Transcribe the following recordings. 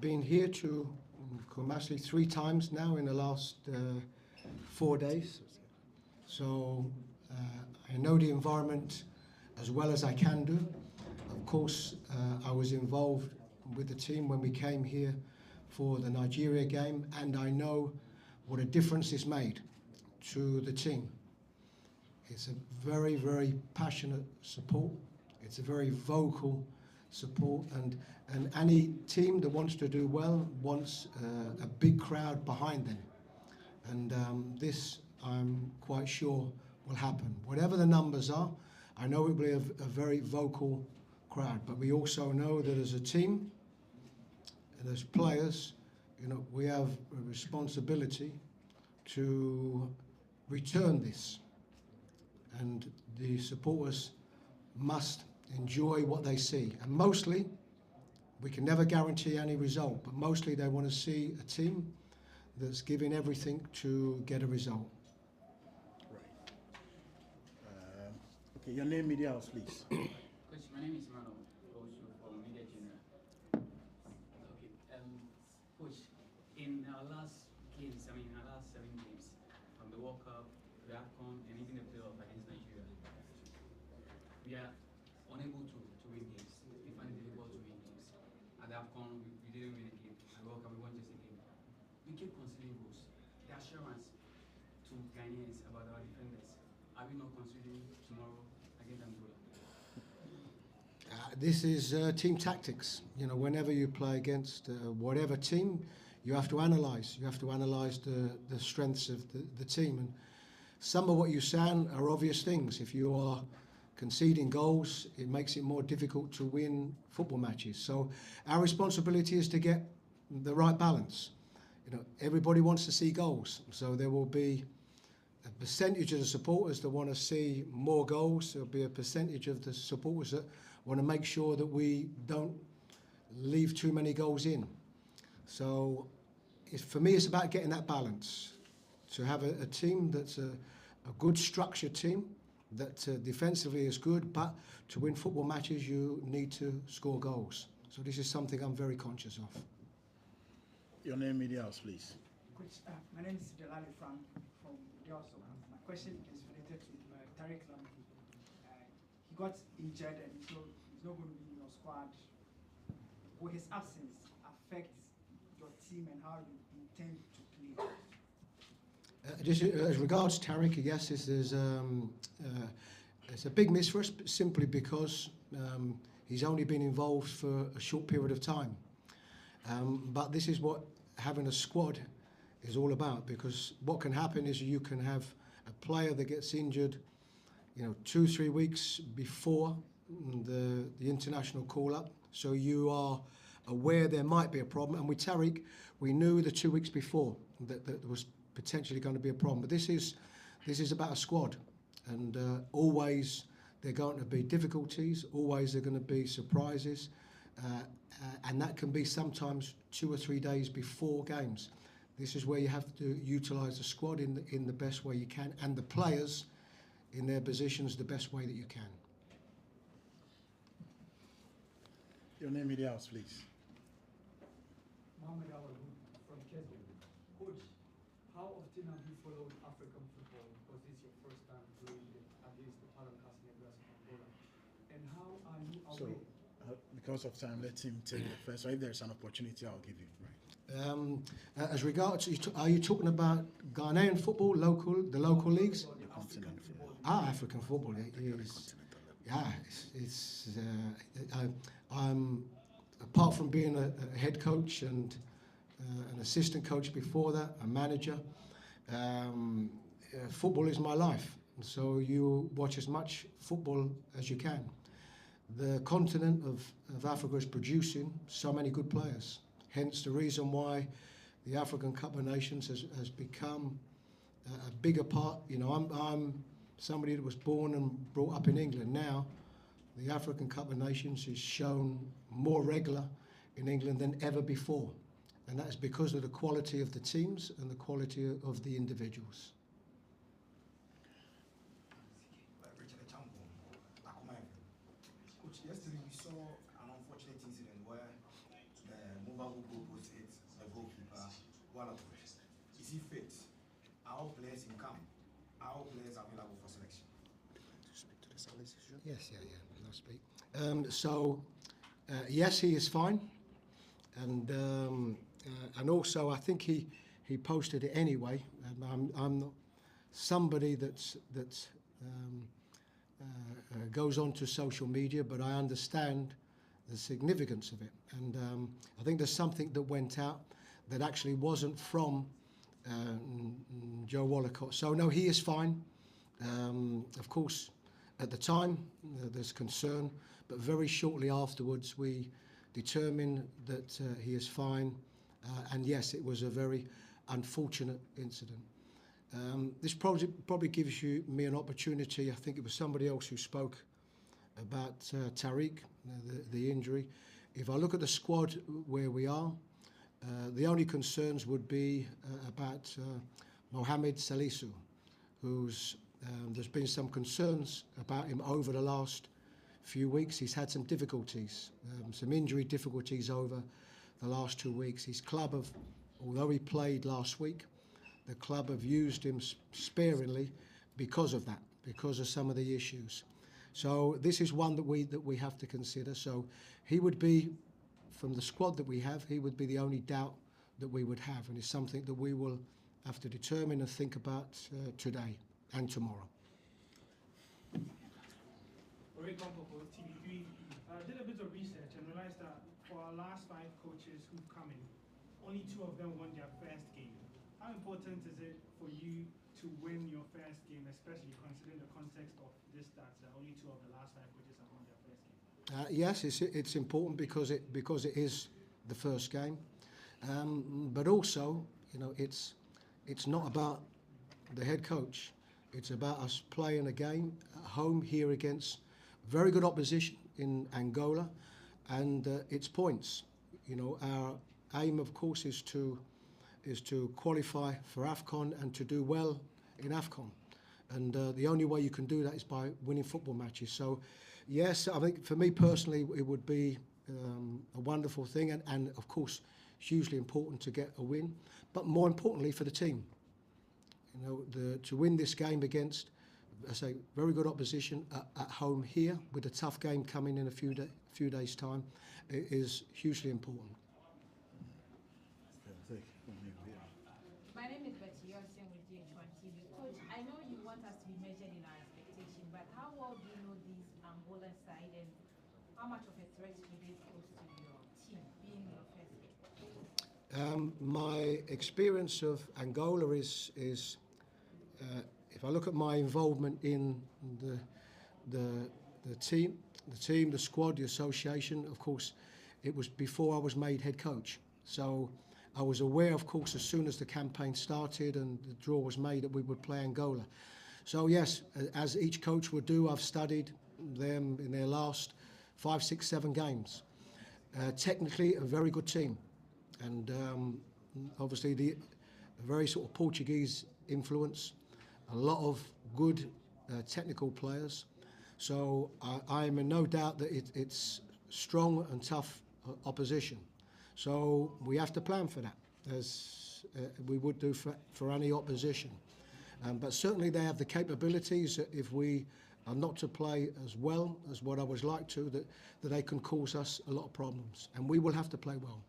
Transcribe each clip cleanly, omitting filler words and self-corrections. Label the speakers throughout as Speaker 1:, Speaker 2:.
Speaker 1: been here to Kumasi 3 times now in the last 4 days. So I know the environment as well as I can do. Of course, I was involved with the team when we came here for the Nigeria game, and I know what a difference this made to the team. It's a very, very passionate support. It's a very vocal support, and any team that wants to do well wants a big crowd behind them. And this, I'm quite sure, will happen. Whatever the numbers are, I know it will be a very vocal crowd, but we also know that as a team and as players, you know, we have a responsibility to return this, and the supporters must enjoy what they see. And mostly, we can never guarantee any result, but mostly they want to see a team that's giving everything to get a result.
Speaker 2: Right. Okay, your name, media house, please.
Speaker 3: Coach, my name is Mano, also from Media General. Okay, Coach, in our last games, I mean, our last 7 games, from the World Cup, the HUGHTON, and even the playoff against Nigeria, we are unable to win games. We find it difficult to win games. At the HUGHTON, we didn't win a game. At the World Cup, we won just a game. We keep conceding goals. The assurance to Ghanaians about our defenders, are we not considering tomorrow against Angola?
Speaker 1: This is team tactics. You know, whenever you play against whatever team, you have to analyse. You have to analyse the strengths of the team. And some of what you say are obvious things. If you are conceding goals, it makes it more difficult to win football matches. So our responsibility is to get the right balance. You know, everybody wants to see goals, so there will be a percentage of the supporters that want to see more goals. There'll be a percentage of the supporters that want to make sure that we don't leave too many goals in. So for me, it's about getting that balance, to have a team that's a good structured team, that defensively is good, but to win football matches, you need to score goals. So this is something I'm very conscious of.
Speaker 2: Your name, media house, please.
Speaker 4: Coach, my name is Delali Frank from Diaso. My question is related to Tariq Lamptey. He got injured and he's not going to be in your squad. Will his absence affect your team and how you intend to play?
Speaker 1: Just as regards Tariq, yes, it's a big miss for us, simply because he's only been involved for a short period of time. But this is what having a squad is all about, because what can happen is you can have a player that gets injured, you know, 2-3 weeks before the international call-up, so you are aware there might be a problem. And with Tariq, we knew the 2 weeks before that there was potentially going to be a problem. But this is about a squad, and always there are going to be difficulties, always there are going to be surprises, and that can be sometimes 2 or 3 days before games. This is where you have to utilise the squad in the best way you can, and the players in their positions the best way that you can.
Speaker 2: Your name, media house, please.
Speaker 5: Mohamed Awal from Keswick. Coach, how often have you followed African football? Because this is your first time doing it against the Parancas Negras of Angola. And how are you aware?
Speaker 2: So, because of time, let him take it first. So if there's an opportunity, I'll give you. Right.
Speaker 1: As regards, are you talking about Ghanaian football, the local leagues?
Speaker 2: Continent football.
Speaker 1: African football. I'm, apart from being a head coach and an assistant coach before that, a manager, football is my life. So you watch as much football as you can. The continent of Africa is producing so many good players. Hence the reason why the African Cup of Nations has become a bigger part. You know, I'm somebody that was born and brought up in England. Now, the African Cup of Nations is shown more regular in England than ever before. And that is because of the quality of the teams and the quality of the individuals.
Speaker 6: Coach, yesterday we saw an unfortunate incident where the mobile one of the players. Is he fit? Are all players in camp? Are all players available for selection?
Speaker 1: Yes, yeah, I'll speak. Yes, he is fine, and also I think he posted it anyway. I'm not somebody that goes on to social media, but I understand the significance of it, and I think there's something that went out that actually wasn't from Joe Walcott. So no, he is fine. Of course, at the time there's concern, but very shortly afterwards we determined that he is fine, and yes, it was a very unfortunate incident. This probably gives me an opportunity. I think it was somebody else who spoke about Tariq, the injury. If I look at the squad where we are, the only concerns would be about Mohamed Salisu, who's there's been some concerns about him over the last few weeks. He's had some difficulties, some injury difficulties over the last 2 weeks. His club although he played last week, the club have used him sparingly because of that, because of some of the issues. So this is one that we have to consider. So he would be, from the squad that we have, he would be the only doubt that we would have, and it's something that we will have to determine and think about today and tomorrow.
Speaker 7: TV3 did a bit of research and realized that for our last 5 coaches who've come in, only 2 of them won their first game. How important is it for you to win your first game, especially considering the context of this stats that only 2 of the last 5 coaches have won their first game?
Speaker 1: Yes, it's important because it is the first game, but also, you know, it's not about the head coach. It's about us playing a game at home here against very good opposition in Angola, and it's points. You know, our aim, of course, is to qualify for AFCON and to do well in AFCON, and the only way you can do that is by winning football matches. So yes, I think for me personally it would be a wonderful thing, and of course hugely important to get a win, but more importantly for the team. You know, to win this game against, I say, very good opposition at home here, with a tough game coming in a few days' time, is hugely important.
Speaker 8: My name is Betty Yosin with GH1 TV. Coach, I know you want us to be measured in our expectation, but how well do you know this Angola side, and how much of a threat do they pose to your team, being your first game?
Speaker 1: My experience of Angola is if I look at my involvement in the team, the squad, the association, of course, it was before I was made head coach. So I was aware, of course, as soon as the campaign started and the draw was made, that we would play Angola. So yes, as each coach would do, I've studied them in their last 5, 6, 7 games. Technically, a very good team, and obviously a very sort of Portuguese influence, a lot of good technical players. So I am in no doubt that it's strong and tough opposition. So we have to plan for that, as we would do for any opposition. But certainly they have the capabilities, if we are not to play as well as what I would like to, that they can cause us a lot of problems. And we will have to play well.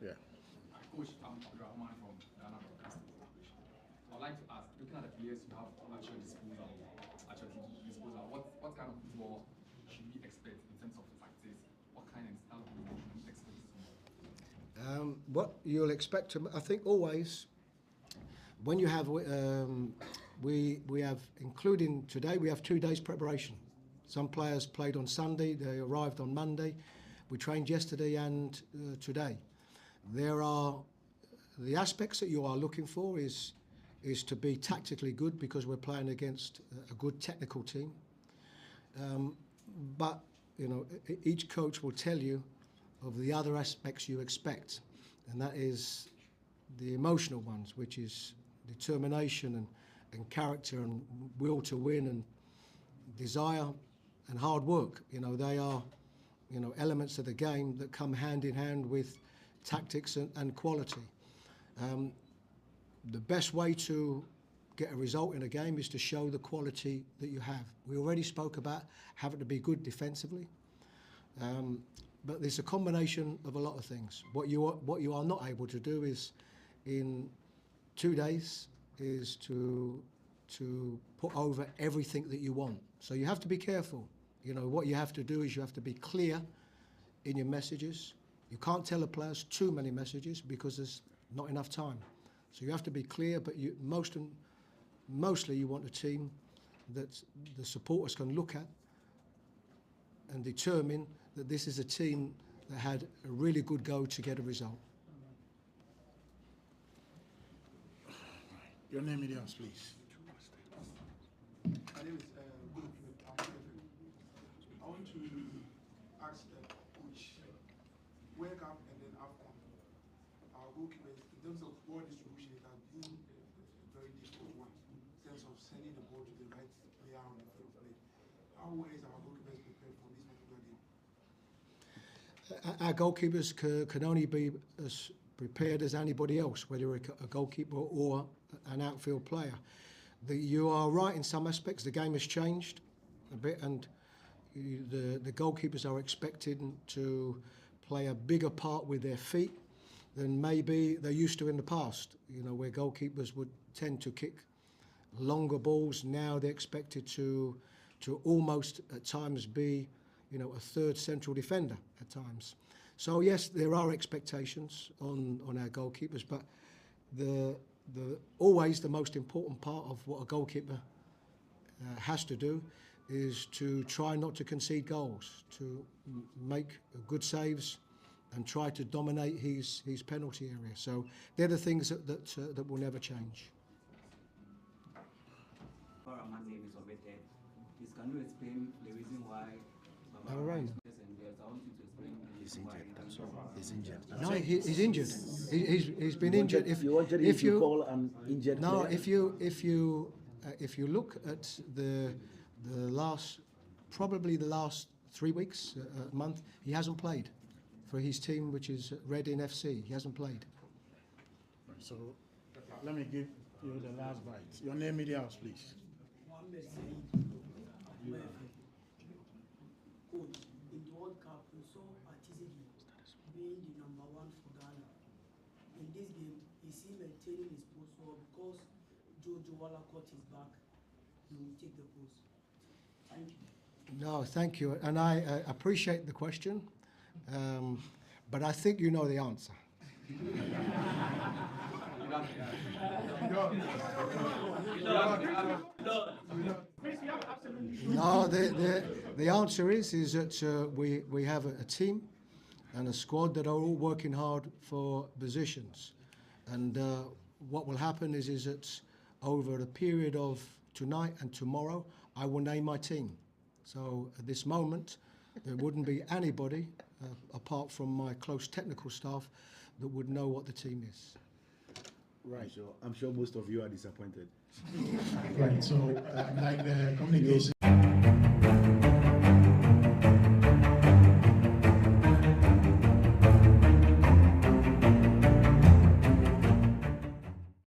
Speaker 2: Yeah.
Speaker 9: Coach, I'm Abdurrahman from Ghana Broadcasting Corporation. I'd like to ask, looking at the players you have at your disposal, what kind of football should we expect in terms of tactics? What kind of style do we expect tomorrow?
Speaker 1: What you'll expect to, I think, always when you have we have, including today, we have 2 days preparation. Some players played on Sunday, they arrived on Monday. We trained yesterday and today. There are the aspects that you are looking for is to be tactically good, because we're playing against a good technical team. But you know, each coach will tell you of the other aspects you expect, and that is the emotional ones, which is determination and character and will to win and desire and hard work. You know, they are you know, elements of the game that come hand in hand with tactics and quality. The best way to get a result in a game is to show the quality that you have. We already spoke about having to be good defensively, but there's a combination of a lot of things. What you are not able to do is, in 2 days, is to put over everything that you want. So you have to be careful. You know, what you have to do is you have to be clear in your messages. You can't tell the players too many messages because there's not enough time. So you have to be clear, but mostly you want a team that the supporters can look at and determine that this is a team that had a really good go to get a result.
Speaker 2: Your name and yours, please.
Speaker 10: My name is Goalkeeper. I want to ask Coach, World Cup and then AFCON, our goalkeepers, in terms of ball distribution, it has been a very difficult one, in terms of sending the ball to the right player on the field of play. How well is our goalkeepers prepared for this particular game?
Speaker 1: Our goalkeepers can only be as prepared as anybody else, whether a goalkeeper or an outfield player. You are right in some aspects. The game has changed a bit, and the goalkeepers are expected to play a bigger part with their feet than maybe they used to in the past. You know, where goalkeepers would tend to kick longer balls. Now they're expected to almost at times be, you know, a third central defender at times. So yes, there are expectations on our goalkeepers, but always the most important part of what a goalkeeper has to do is to try not to concede goals, to make good saves and try to dominate his penalty area. So they're the things that will never change.
Speaker 11: My name is Obete. Please, can you explain the reason why
Speaker 1: All right.
Speaker 11: I want you to explain the reason why
Speaker 2: He's injured.
Speaker 1: No, he's injured. He's been injured.
Speaker 12: If you call an injured
Speaker 1: no,
Speaker 12: player?
Speaker 1: if you look at the last, probably the last 3 weeks, a month, he hasn't played for his team, which is Reading FC. He hasn't played.
Speaker 2: So let me give you the last bite. Your name and yours, please.
Speaker 13: Coach, in the World Cup, we saw Atizigi being the #1 for Ghana. In this game, is he maintaining his post, or because Jojo Walla caught his back, he will take the post? Thank you.
Speaker 1: No, thank you. And I appreciate the question, but I think you know the answer. No, the answer is that we have a team and a squad that are all working hard for positions, and what will happen is that over the period of tonight and tomorrow, I will name my team. So at this moment, there wouldn't be anybody apart from my close technical staff that would know what the team is.
Speaker 2: Right.
Speaker 12: I'm sure most of you are disappointed.
Speaker 2: Right. So, like the communication.